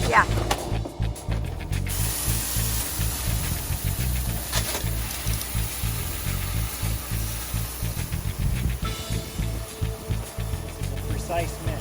Yeah. Precise mix.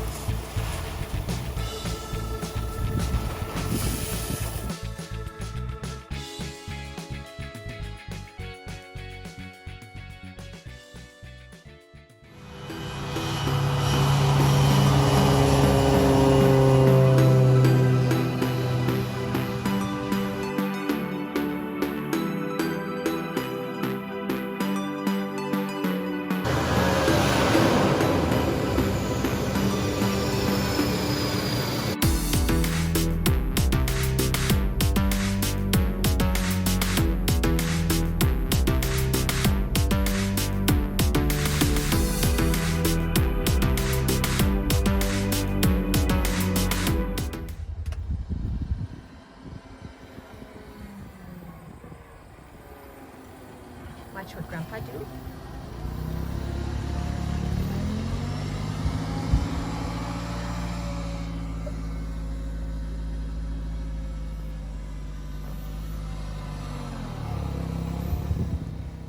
Watch what Grandpa do.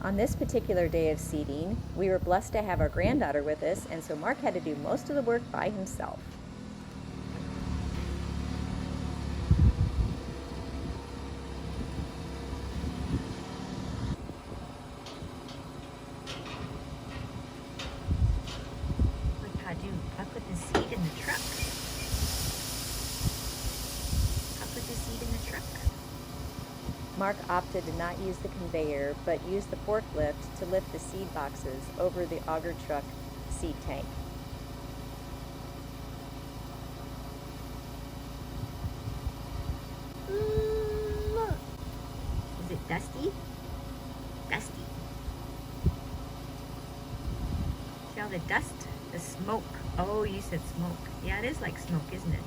On this particular day of seeding, we were blessed to have our granddaughter with us, and so Mark had to do most of the work by himself. What did I do? I put the seed in the truck. I put the seed in the truck. Mark opted to not use the conveyor, but used the forklift to lift the seed boxes over the auger truck seed tank. Is it dusty? Dusty. See all the dust? The smoke. Oh, you said smoke. Yeah, it is like smoke, isn't it?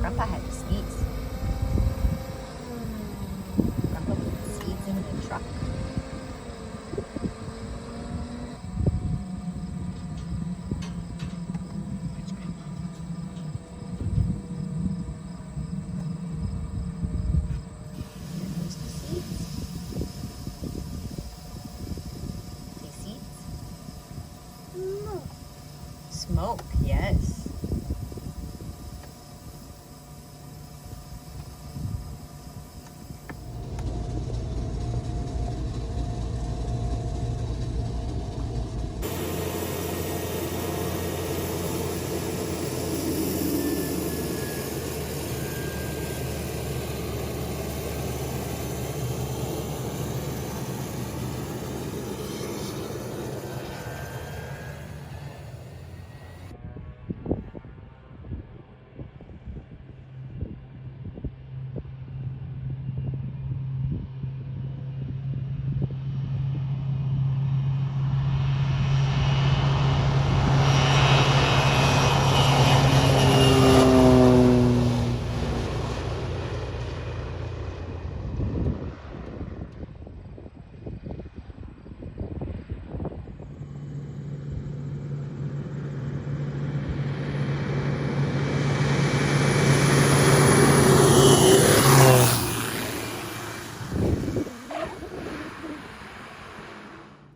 Grandpa had to sneeze. Grandpa put the seeds in the truck. There goes the seeds. See seeds? Smoke, yes.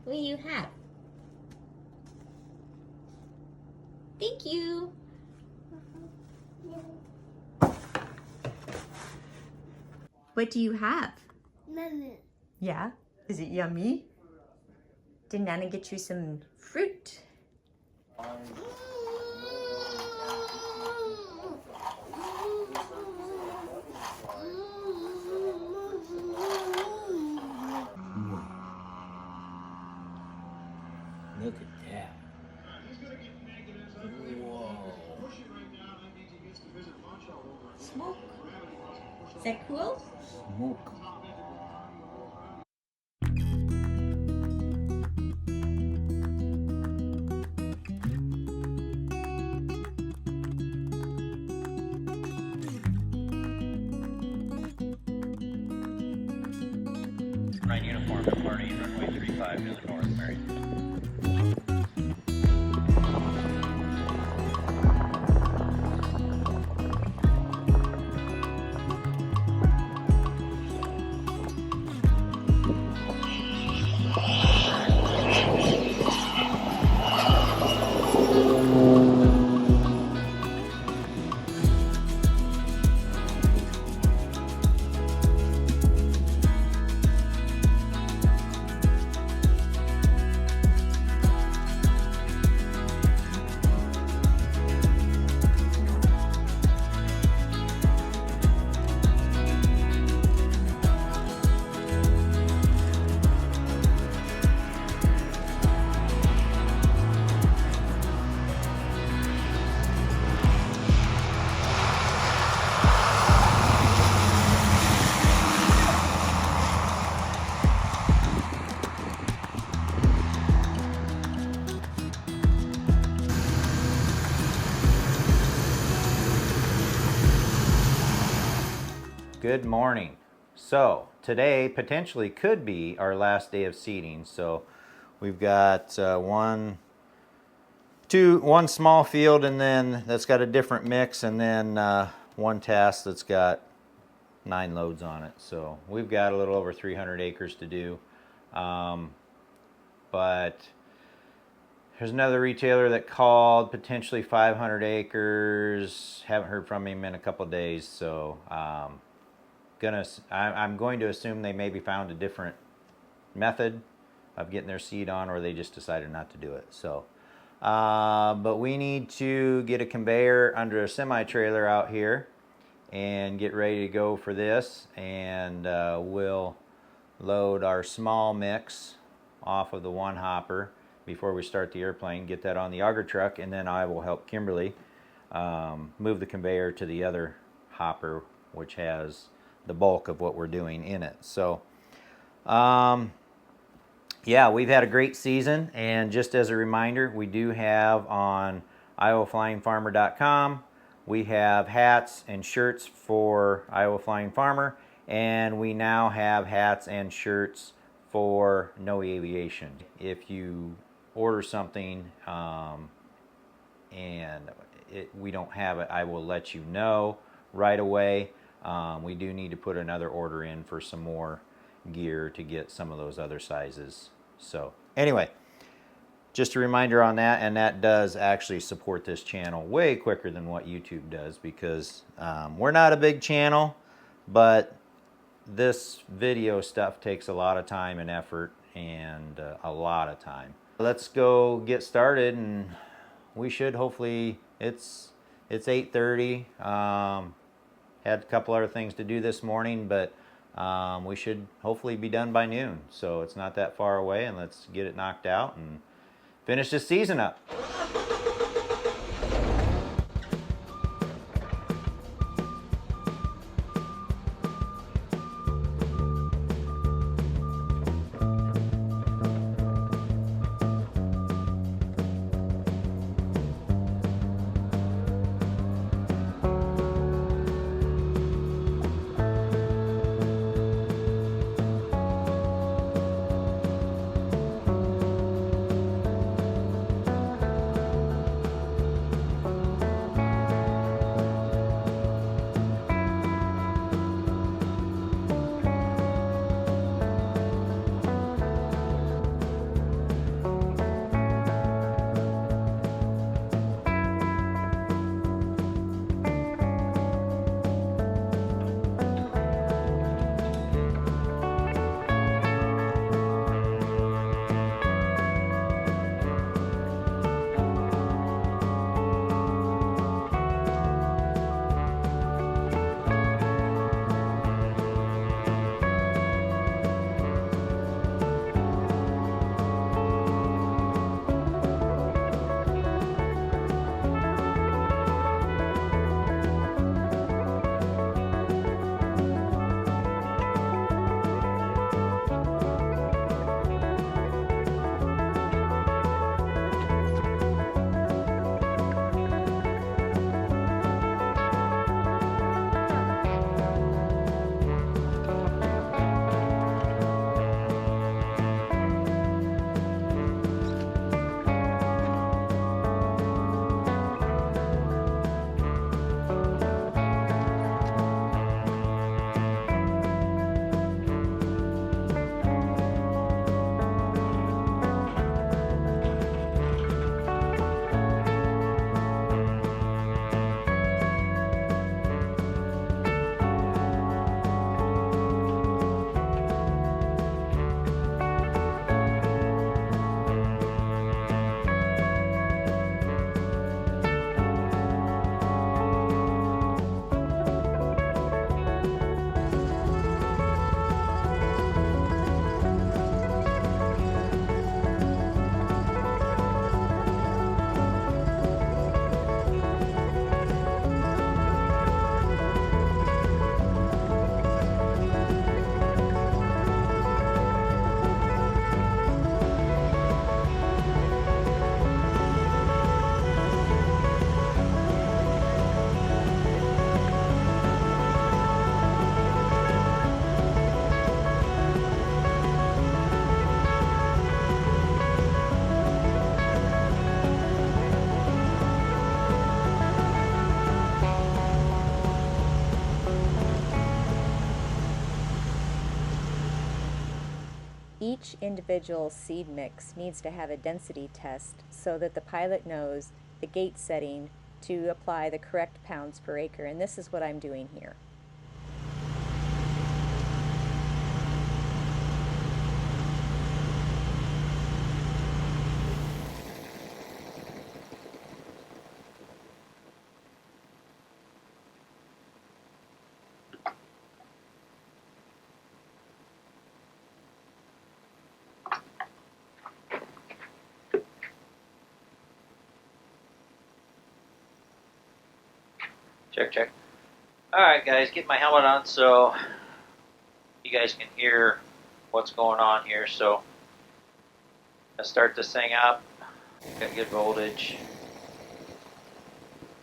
What do you have? Thank you. What do you have? Lemon. Yeah? Is it yummy? Did Nana get you some fruit? Look at that. Whoa. Smoke. Is that cool? Smoke. Right uniform departing runway 35 to the north, Mary. Good morning. So today potentially could be our last day of seeding. So we've got one small field, and then that's got a different mix, and then one task that's got 9 loads on it. So we've got a little over 300 acres to do. But there's another retailer that called, potentially 500 acres. Haven't heard from him in a couple of days, so I'm going to assume they maybe found a different method of getting their seed on, or they just decided not to do it. So, but we need to get a conveyor under a semi-trailer out here and get ready to go for this, and we'll load our small mix off of the one hopper before we start the airplane, get that on the auger truck, and then I will help Kimberly move the conveyor to the other hopper, which has the bulk of what we're doing in it. So yeah, we've had a great season, and just as a reminder, we do have on iowaflyingfarmer.com, we have hats and shirts for Iowa Flying Farmer, and we now have hats and shirts for No Aviation. If you order something and we don't have it, I will let you know right away. We do need to put another order in for some more gear to get some of those other sizes. So anyway, just a reminder on that, and that does actually support this channel way quicker than what YouTube does, because we're not a big channel, but this video stuff takes a lot of time and effort, and a lot of time. Let's go get started, and we should hopefully, it's 8:30. Had a couple other things to do this morning, but we should hopefully be done by noon. So it's not that far away, and let's get it knocked out and finish this season up. Each individual seed mix needs to have a density test so that the pilot knows the gate setting to apply the correct pounds per acre, and this is what I'm doing here. Check. Alright guys, get my helmet on so you guys can hear what's going on here. So, let's start this thing up. Got good voltage.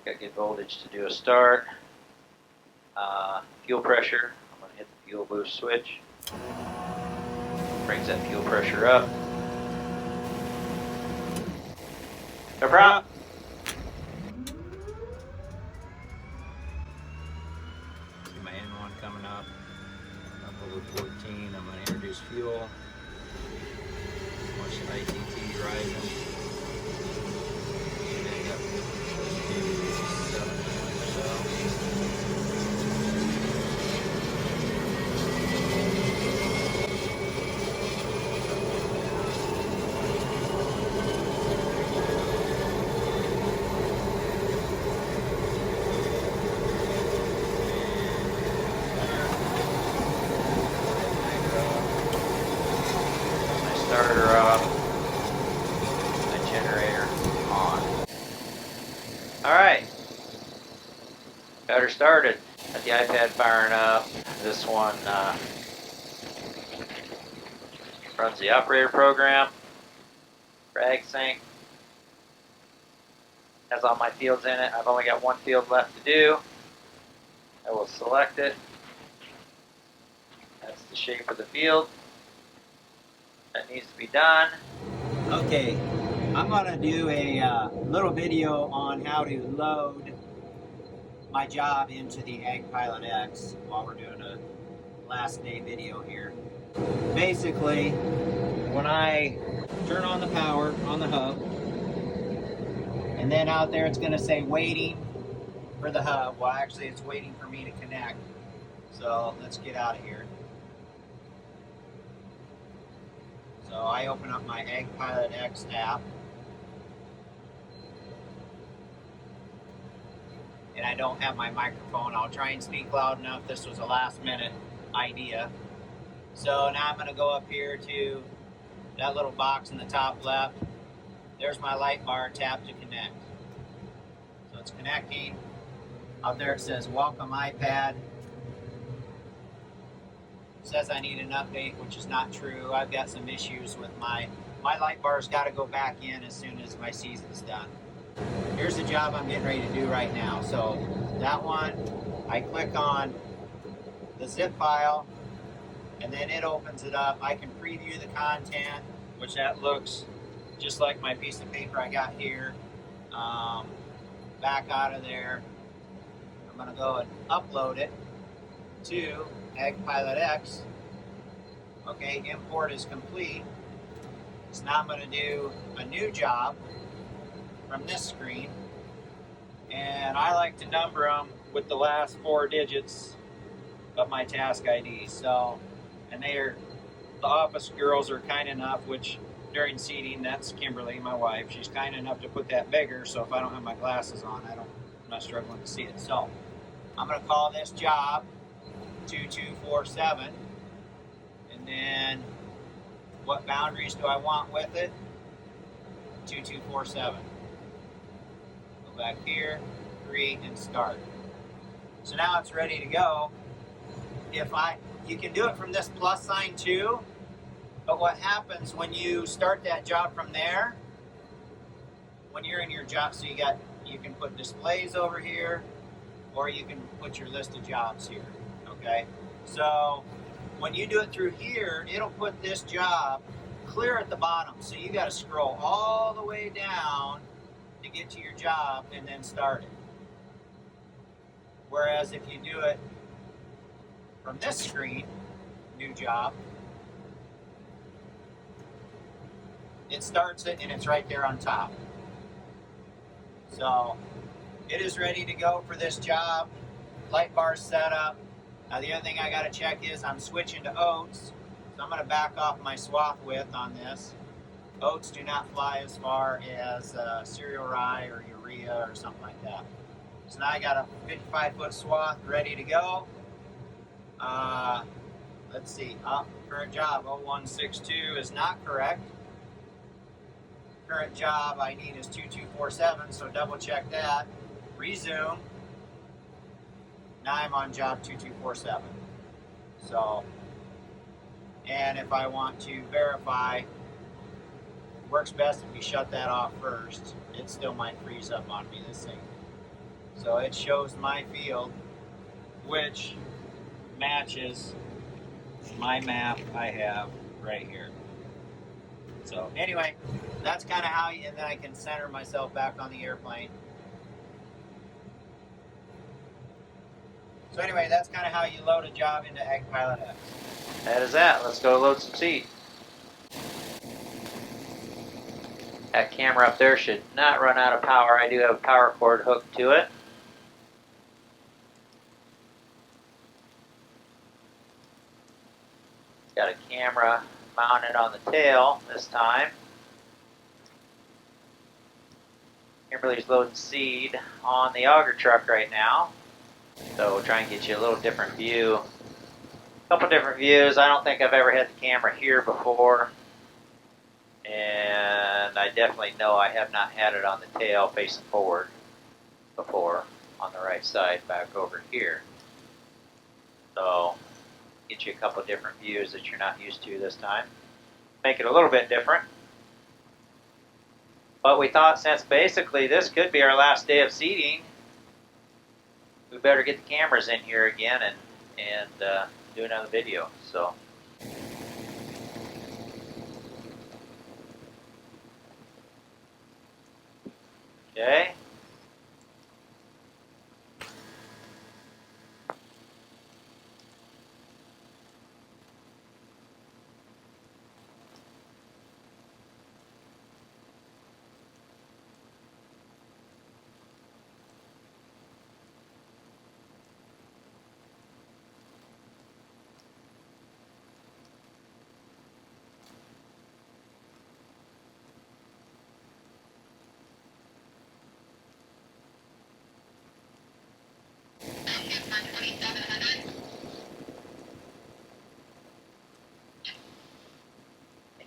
Got good voltage to do a start. Fuel pressure. I'm going to hit the fuel boost switch. Brings that fuel pressure up. No problem. See my N1 coming up over 14. I'm going to introduce fuel. Watch the ITT rising. Getting up to 7 or so. Starter off, my generator on. Alright, got her started. Got the iPad firing up. This one runs the operator program, drag sync, has all my fields in it. I've only got one field left to do. I will select it. That's the shape of the field that needs to be done. Okay, I'm going to do a little video on how to load my job into the Ag PilotX while we're doing a last day video here. Basically, when I turn on the power on the hub, and then out there it's going to say waiting for the hub. Well, actually it's waiting for me to connect. So let's get out of here. So I open up my Ag PilotX app, and I don't have my microphone. I'll try and speak loud enough. This was a last minute idea. So now I'm going to go up here to that little box in the top left. There's my light bar, tap to connect. So it's connecting. Out there it says welcome iPad. Says I need an update, which is not true. I've got some issues with my light bar's got to go back in as soon as my season's done. Here's the job I'm getting ready to do right now. So that one, I click on the zip file, and then it opens it up. I can preview the content, which that looks just like my piece of paper I got here. Back out of there. I'm going to go and upload it to Ag PilotX. Okay, import is complete. So now I'm going to do a new job from this screen, and I like to number them with the last 4 digits of my task ID. So, and the office girls are kind enough, which during seating, that's Kimberly, my wife. She's kind enough to put that bigger, so if I don't have my glasses on, I'm not struggling to see it. So I'm going to call this job 2247, and then what boundaries do I want with it? 2247. Go back here, create, and start. So now it's ready to go. You can do it from this plus sign too, but what happens when you start that job from there, when you're in your job, so you can put displays over here, or you can put your list of jobs here. Okay, so when you do it through here, it'll put this job clear at the bottom. So you got to scroll all the way down to get to your job and then start it. Whereas if you do it from this screen, new job, it starts it and it's right there on top. So it is ready to go for this job. Light bar set up. Now the other thing I got to check is I'm switching to oats. So I'm going to back off my swath width on this. Oats do not fly as far as cereal rye or urea or something like that. So now I got a 55-foot swath ready to go. Let's see, current job 0162 is not correct. Current job I need is 2247, so double check that. Resume. Now I'm on job 2247. So, and if I want to verify, it works best if you shut that off first. It still might freeze up on me, this thing. So it shows my field, which matches my map I have right here. So anyway, that's kind of how and then I can center myself back on the airplane. So anyway, that's kind of how you load a job into Ag PilotX. That is that. Let's go load some seed. That camera up there should not run out of power. I do have a power cord hooked to it. Got a camera mounted on the tail this time. Kimberly's loading seed on the auger truck right now. So we'll try and get you a little different view. A couple different views. I don't think I've ever had the camera here before. And I definitely know I have not had it on the tail facing forward before on the right side back over here. So get you a couple different views that you're not used to this time. Make it a little bit different. But we thought since basically this could be our last day of seeding, we better get the cameras in here again and do another video. So. Okay.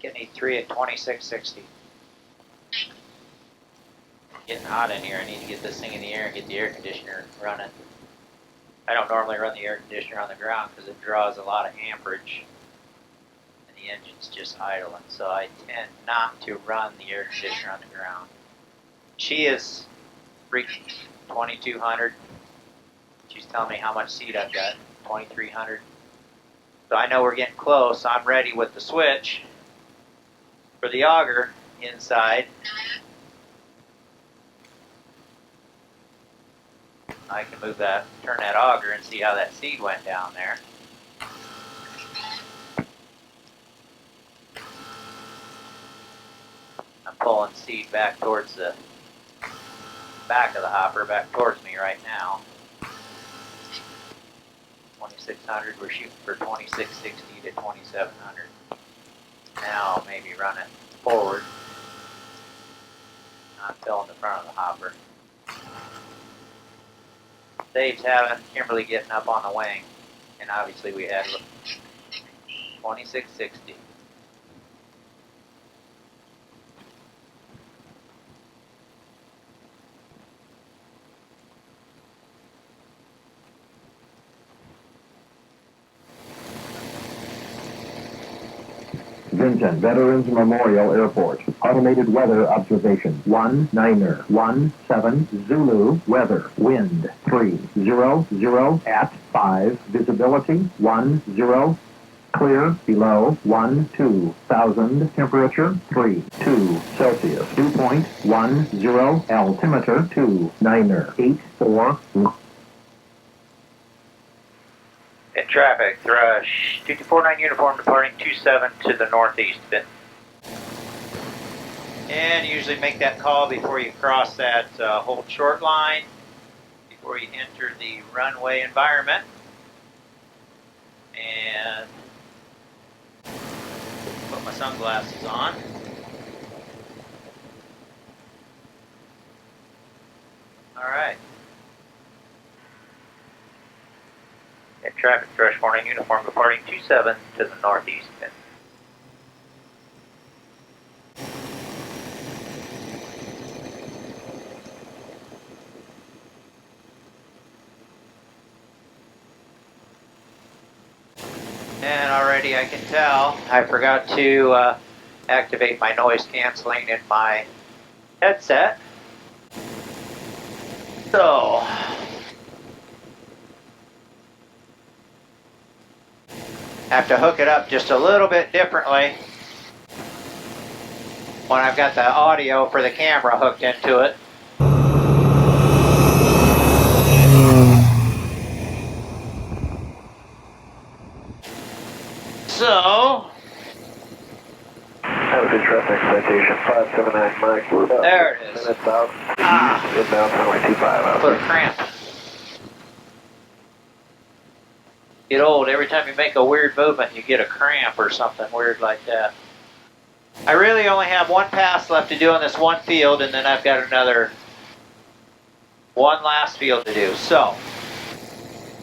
I need 3 at 2660. Getting hot in here. I need to get this thing in the air and get the air conditioner running. I don't normally run the air conditioner on the ground because it draws a lot of amperage and the engine's just idling. So I tend not to run the air conditioner on the ground. She is freaking 2200. She's telling me how much seed I've got, 2300. So I know we're getting close. I'm ready with the switch for the auger inside. I can move that, turn that auger and see how that seed went down there. I'm pulling seed back towards the back of the hopper, back towards me right now. 2600, we're shooting for 2660 to 2700. Now maybe run it forward, not filling the front of the hopper. Dave's having Kimberly getting up on the wing, and obviously we had 2660. Vinton, Veterans Memorial Airport. Automated weather observation. 19er. 17 Zulu. Weather. Wind 300 at 5. Visibility 10. Clear below 12,000. Temperature 32 Celsius. Dew point 10. Altimeter 29er. 84. In traffic, thrush 2249 uniform departing 27 to the northeast. Vinton. And usually make that call before you cross that hold short line, before you enter the runway environment. And put my sunglasses on. All right. Air traffic thrush warning, uniform departing 27 to the northeast. And already I can tell I forgot to activate my noise canceling in my headset. So, have to hook it up just a little bit differently when I've got the audio for the camera hooked into it. So, have a good traffic citation 579 Mike. We're about there it is. minutes out. Inbound runway 25 out. Put a cramp. Get old. Every time you make a weird movement, you get a cramp or something weird like that. I really only have one pass left to do on this one field, and then I've got one last field to do. So,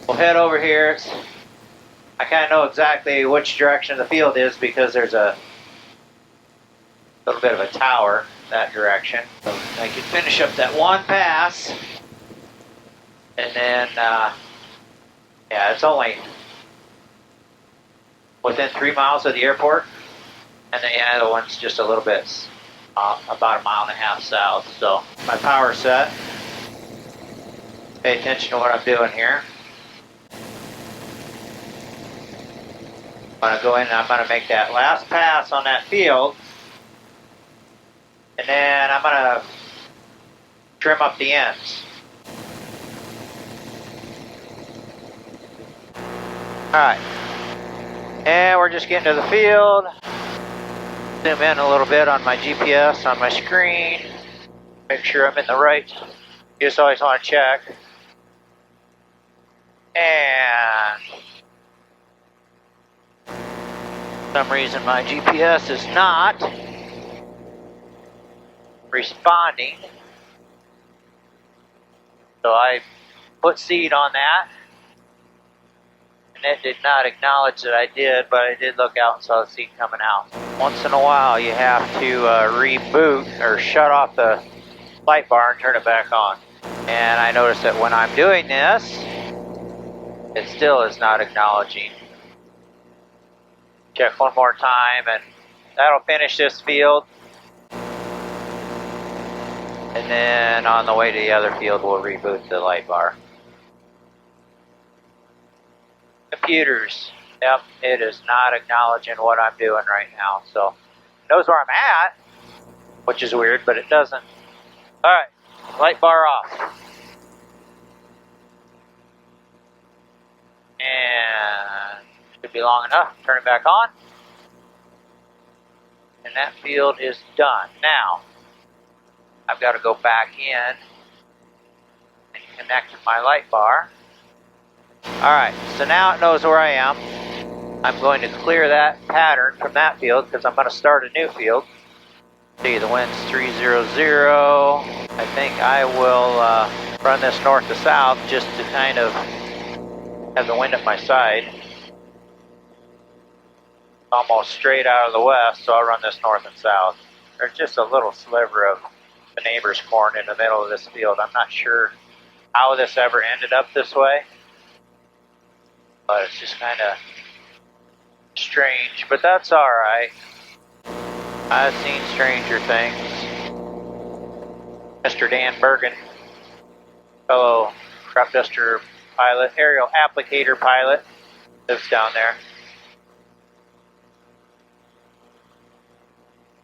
we'll head over here. I kind of know exactly which direction the field is because there's a little bit of a tower that direction. So I can finish up that one pass, and then, yeah, it's only within 3 miles of the airport, and the other one's just a little bit, about 1.5 miles south. So my power set. Pay attention to what I'm doing here. I'm going to go in and I'm going to make that last pass on that field, and then I'm going to trim up the ends. Alright, and we're just getting to the field. Zoom in a little bit on my GPS on my screen, make sure I'm in the right. You just always want to check. And for some reason my GPS is not responding, so I put seed on that, and it did not acknowledge that I did, but I did look out and saw the seed coming out. Once in a while you have to reboot or shut off the light bar and turn it back on, and I noticed that when I'm doing this, it still is not acknowledging. Check one more time, and that'll finish this field. And then on the way to the other field, we'll reboot the light bar. Computers, yep, it is not acknowledging what I'm doing right now. So it knows where I'm at, which is weird, but it doesn't. All right, light bar off. And should be long enough. Turn it back on. And that field is done. Now, I've got to go back in and connect my light bar. Alright, so now it knows where I am. I'm going to clear that pattern from that field because I'm going to start a new field. See, the wind's 300. I think I will run this north to south just to kind of have the wind at my side. Almost straight out of the west, so I'll run this north and south. There's just a little sliver of the neighbor's corn in the middle of this field. I'm not sure how this ever ended up this way, but it's just kind of strange, but that's alright. I've seen stranger things. Mr. Dan Bergen, fellow crop duster pilot, aerial applicator pilot, lives down there.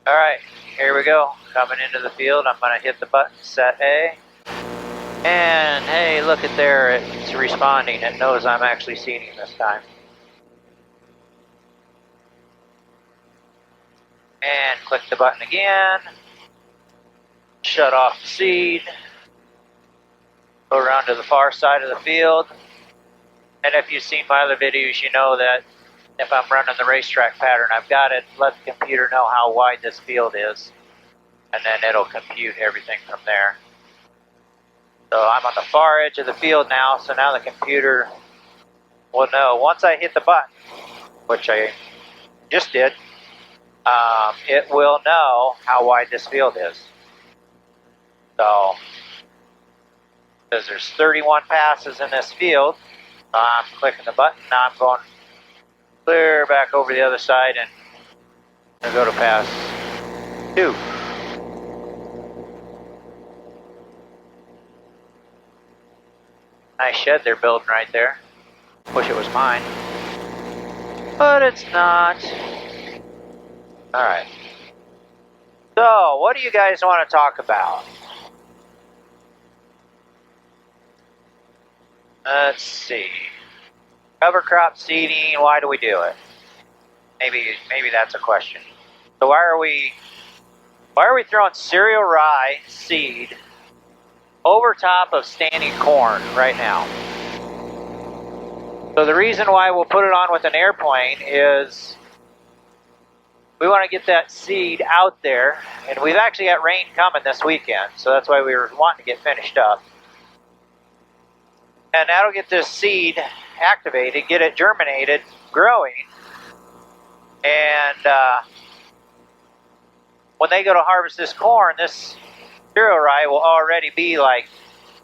Alright, here we go. Coming into the field, I'm going to hit the button, set A. And hey, look at there, it's responding. It knows I'm actually seeding this time. And click the button again. shut off the seed, go around to the far side of the field. And if you've seen my other videos, you know that if I'm running the racetrack pattern, I've got to let the computer know how wide this field is, and then it'll compute everything from there. So I'm on the far edge of the field now, so now the computer will know. Once I hit the button, which I just did, it will know how wide this field is. So, because there's 31 passes in this field, I'm clicking the button. Now I'm going clear back over the other side and I'm going to go to pass 2. Nice shed they're building right there. Wish it was mine, but it's not. Alright. So, what do you guys want to talk about? Let's see. Cover crop seeding, why do we do it? Maybe that's a question. So why are we throwing cereal rye seed over top of standing corn right now? So the reason why we'll put it on with an airplane is we want to get that seed out there, and we've actually got rain coming this weekend, so that's why we were wanting to get finished up. And that'll get this seed activated, get it germinated, growing, and when they go to harvest this corn, this cereal rye will already be like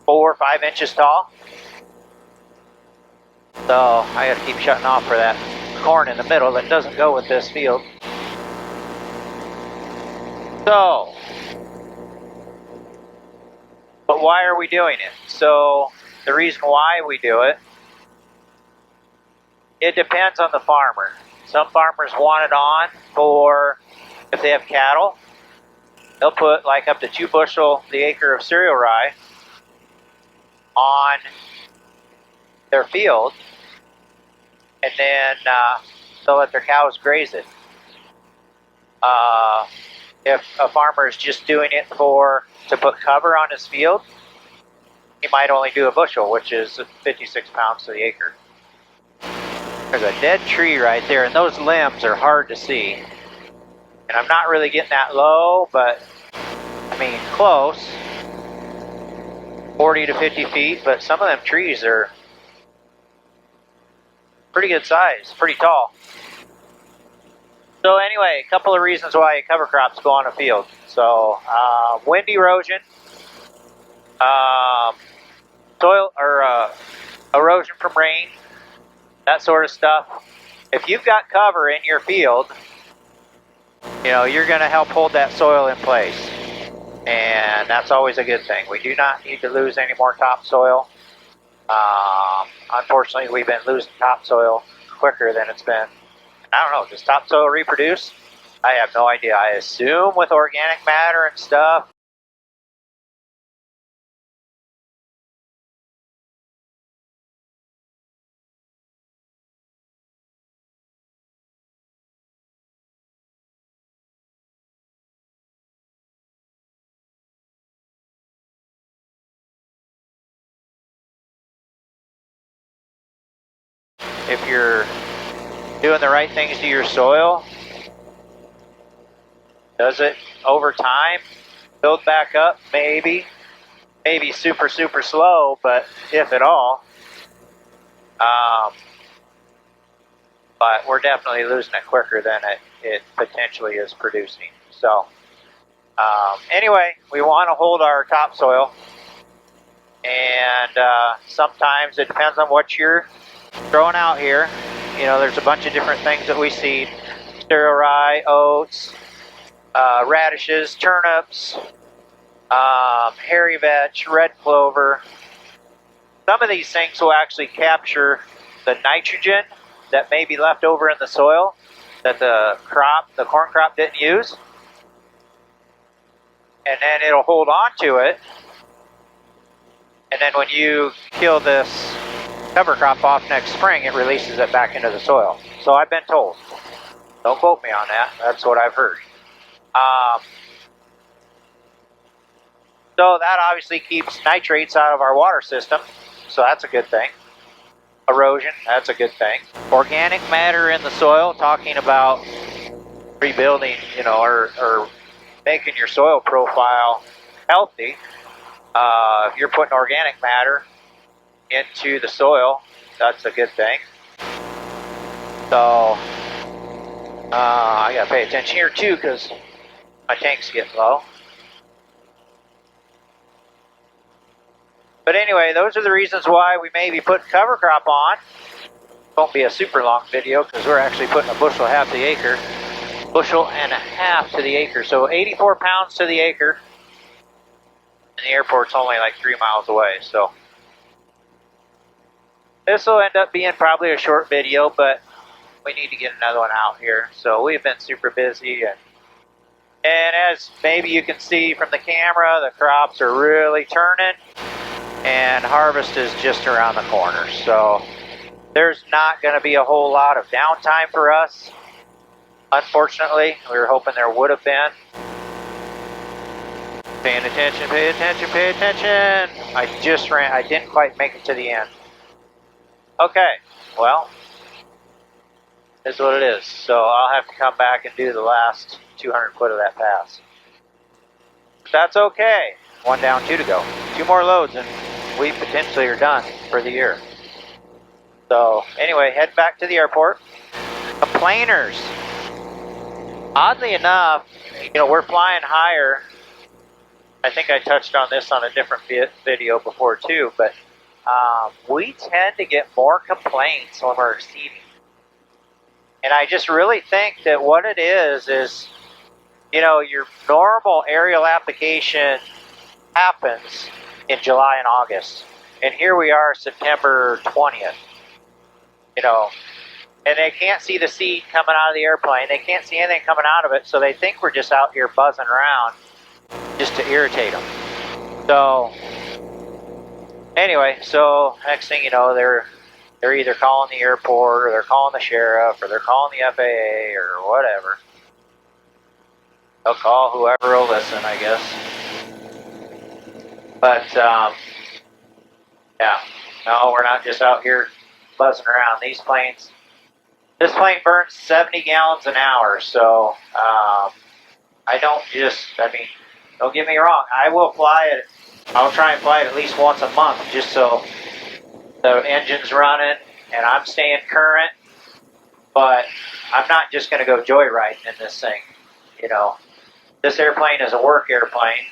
4 or 5 inches tall. So I got to keep shutting off for that corn in the middle that doesn't go with this field. So, but why are we doing it? So the reason why we do it, it depends on the farmer. Some farmers want it on for if they have cattle. They'll put like up to 2 bushel the acre of cereal rye on their field, and then they'll let their cows graze it. If a farmer is just doing it to put cover on his field, he might only do a bushel, which is 56 pounds to the acre. There's a dead tree right there, and those limbs are hard to see. And I'm not really getting that low, but I mean close. 40 to 50 feet, but some of them trees are pretty good size, pretty tall. So anyway, a couple of reasons why cover crops go on a field. So wind erosion, soil or erosion from rain, that sort of stuff. If you've got cover in your field, you know, you're going to help hold that soil in place. And that's always a good thing. We do not need to lose any more topsoil. Unfortunately, we've been losing topsoil quicker than it's been. I don't know, does topsoil reproduce? I have no idea. I assume with organic matter and stuff. If you're doing the right things to your soil, does it over time build back up? Maybe super slow, but if at all. But we're definitely losing it quicker than it potentially is producing. So anyway, we want to hold our topsoil, and sometimes it depends on what you're throwing out here. You know, there's a bunch of different things that we seed: cereal rye, oats, radishes, turnips, hairy vetch, red clover. Some of these things will actually capture the nitrogen that may be left over in the soil that the corn crop didn't use, and then it'll hold on to it, and then when you kill this cover crop off next spring, it releases it back into the soil. So I've been told. Don't quote me on that. That's what I've heard. So that obviously keeps nitrates out of our water system. So that's a good thing. Erosion, that's a good thing. Organic matter in the soil, talking about rebuilding, you know, or making your soil profile healthy. If you're putting organic matter into the soil, that's a good thing. So I gotta pay attention here too, because my tank's getting low. But anyway, those are the reasons why we may be putting cover crop on. Won't be a super long video because we're actually putting a bushel and a half to the acre. Bushel and a half to the acre. So 84 pounds to the acre. And the airport's only like 3 miles away. So this will end up being probably a short video, but we need to get another one out here. So we've been super busy. And as maybe you can see from the camera, the crops are really turning. And harvest is just around the corner. So there's not going to be a whole lot of downtime for us. Unfortunately, we were hoping there would have been. Paying attention, pay attention, pay attention. I didn't quite make it to the end. Okay, well, this is what it is. So I'll have to come back and do the last 200 foot of that pass. That's okay. 1 down, 2 to go. 2 more loads and we potentially are done for the year. So anyway, head back to the airport. Complainers. Oddly enough, you know, we're flying higher. I think I touched on this on a different video before too, but we tend to get more complaints when we're exceeding. And I just really think that what it is, you know, your normal aerial application happens in July and August. And here we are, September 20th. You know, and they can't see the seed coming out of the airplane. They can't see anything coming out of it, so they think we're just out here buzzing around just to irritate them. So anyway, so next thing you know, they're either calling the airport, or they're calling the sheriff, or they're calling the FAA, or whatever. They'll call whoever will listen, I guess. But yeah, no, we're not just out here buzzing around. This plane burns 70 gallons an hour, so don't get me wrong, I will fly it. I'll try and fly it at least once a month, just so the engine's running and I'm staying current. But I'm not just going to go joyriding in this thing. You know, this airplane is a work airplane.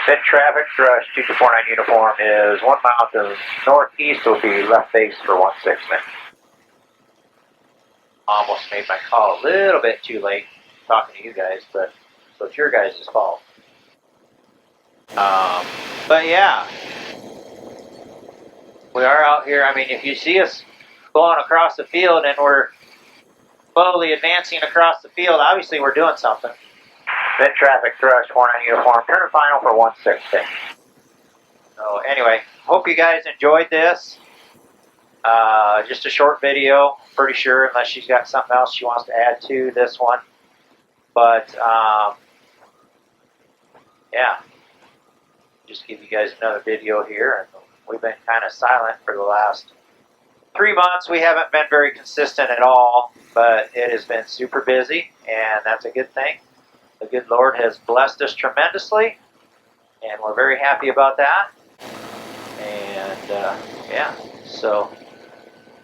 Mid traffic, thrust 2249 uniform is 1 mile to northeast, will be left base for 16 minutes. Almost made my call a little bit too late talking to you guys, but so it's your guys' fault. But yeah, we are out here. I mean, if you see us going across the field and we're slowly advancing across the field, obviously we're doing something. Mid traffic, thrust 49 uniform, turn and final for 16. So anyway, hope you guys enjoyed this. Just a short video, pretty sure, unless she's got something else she wants to add to this one. But yeah, just give you guys another video here. And we've been kind of silent for the last 3 months. We haven't been very consistent at all, but it has been super busy, and that's a good thing. The good Lord has blessed us tremendously, and we're very happy about that. And yeah, so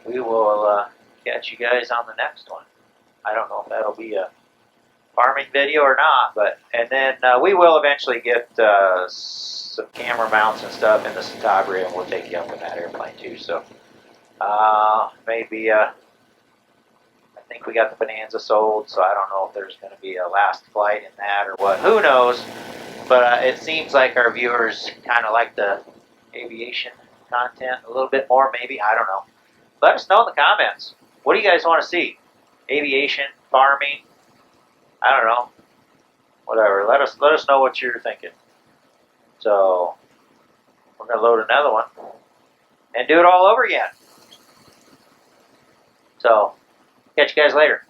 we will catch you guys on the next one. I don't know if that'll be a farming video or not, but and then we will eventually get some camera mounts and stuff in the Citabria, and we'll take you up in that airplane too. So maybe I think we got the Bonanza sold, so I don't know if there's going to be a last flight in that or what. Who knows? But it seems like our viewers kind of like the aviation content a little bit more, maybe. I don't know. Let us know in the comments. What do you guys want to see? Aviation, farming? I don't know. Whatever. Let us know what you're thinking. So we're going to load another one and do it all over again. So catch you guys later.